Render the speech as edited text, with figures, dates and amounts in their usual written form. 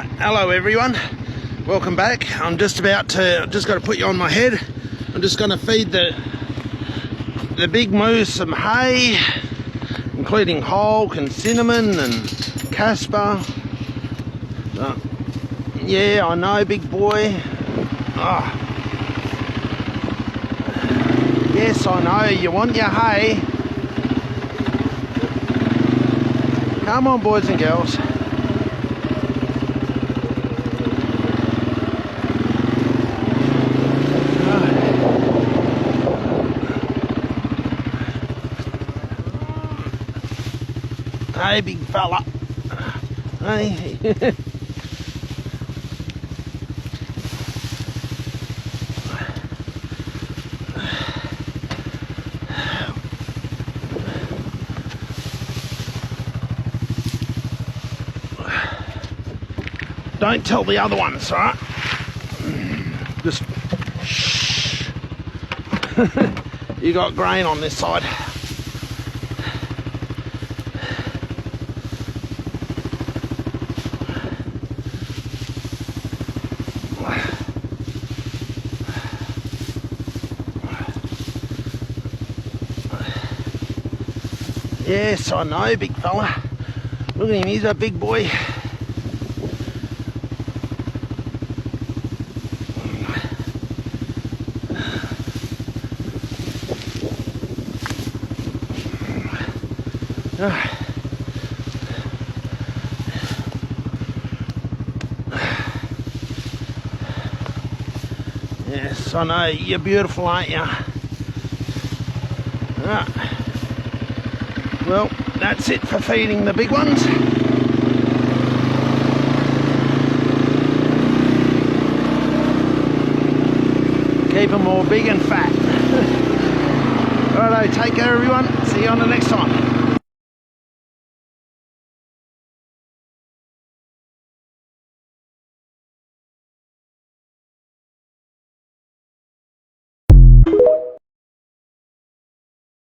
Hello everyone, welcome back. I've just got to put you on my head. I'm just going to feed the big moose some hay, including Hulk and Cinnamon and Casper. Yeah, I know, big boy. Oh. Yes, I know, you want your hay. Come on, boys and girls. Hey, big fella. Hey. Don't tell the other ones, all right? Just shh. You got grain on this side. Yes, I know, big fella. Look at him, he's a big boy. Yes, I know, you're beautiful, aren't you? Right. Well, that's it for feeding the big ones. Keep them all big and fat. Righto, take care everyone. See you on the next time.